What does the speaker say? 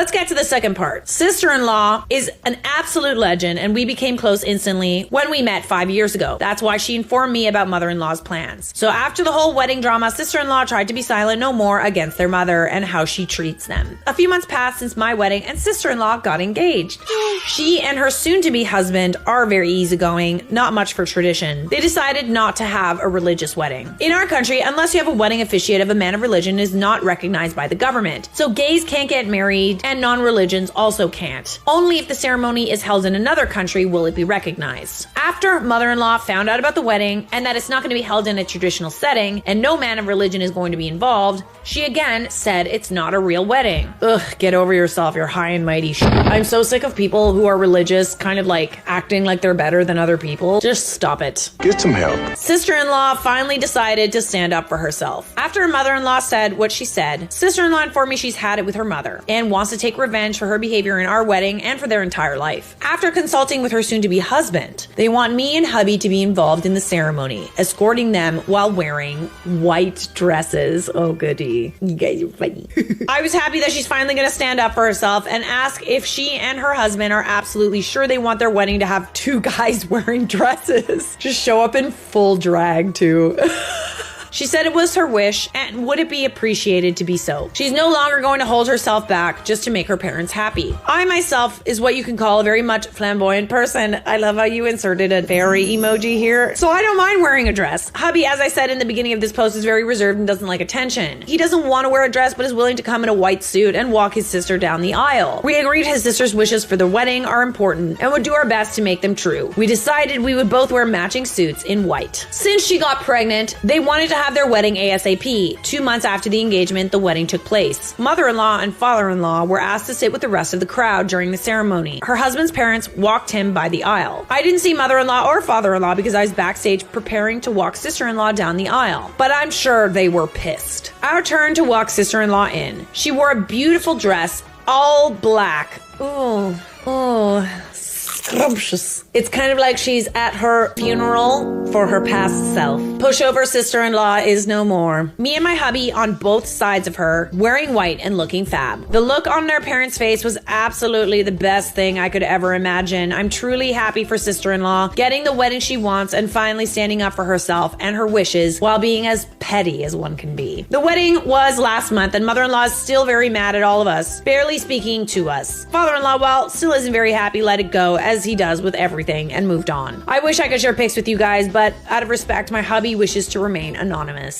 Let's get to the second part. Sister-in-law is an absolute legend, and we became close instantly when we met 5 years ago. That's why she informed me about mother-in-law's plans. So after the whole wedding drama, sister-in-law tried to be silent no more against their mother and how she treats them. A few months passed since my wedding, and sister-in-law got engaged. She and her soon-to-be husband are very easygoing, not much for tradition. They decided not to have a religious wedding. In our country, unless you have a wedding officiate of a man of religion, is not recognized by the government. So gays can't get married, and non-religions also can't. Only if the ceremony is held in another country will it be recognized. After mother-in-law found out about the wedding and that it's not going to be held in a traditional setting and no man of religion is going to be involved, she again said it's not a real wedding. Ugh, get over yourself, you're high and mighty shit. I'm so sick of people who are religious kind of like acting like they're better than other people. Just stop it. Get some help. Sister-in-law finally decided to stand up for herself. After her mother-in-law said what she said, sister-in-law informed me she's had it with her mother and wants to take revenge for her behavior in our wedding and for their entire life. After consulting with her soon-to-be husband, they want me and hubby to be involved in the ceremony, escorting them while wearing white dresses. Oh goody. You guys are funny. I was happy that she's finally going to stand up for herself and ask if she and her husband are absolutely sure they want their wedding to have two guys wearing dresses. Just show up in full drag too. She said it was her wish and would it be appreciated to be so. She's no longer going to hold herself back just to make her parents happy. I myself is what you can call a very much flamboyant person. I love how you inserted a very emoji here. So I don't mind wearing a dress. Hubby, as I said in the beginning of this post, is very reserved and doesn't like attention. He doesn't want to wear a dress but is willing to come in a white suit and walk his sister down the aisle. We agreed his sister's wishes for the wedding are important and would do our best to make them true. We decided we would both wear matching suits in white. Since she got pregnant, they wanted to have their wedding ASAP. 2 months after the engagement, the wedding took place. Mother-in-law and father-in-law were asked to sit with the rest of the crowd during the ceremony. Her husband's parents walked him by the aisle. I didn't see mother-in-law or father-in-law because I was backstage preparing to walk sister-in-law down the aisle. But I'm sure they were pissed. Our turn to walk sister-in-law in. She wore a beautiful dress, all black. Ooh, ooh. Scrumptious. It's kind of like she's at her funeral for her past self. Pushover sister-in-law is no more. Me and my hubby on both sides of her, wearing white and looking fab. The look on their parents' face was absolutely the best thing I could ever imagine. I'm truly happy for sister-in-law, getting the wedding she wants and finally standing up for herself and her wishes while being as petty as one can be. The wedding was last month and mother-in-law is still very mad at all of us, barely speaking to us. Father-in-law, well, still isn't very happy, let it go, as he does with everything, and moved on. I wish I could share pics with you guys, but out of respect, my hubby wishes to remain anonymous.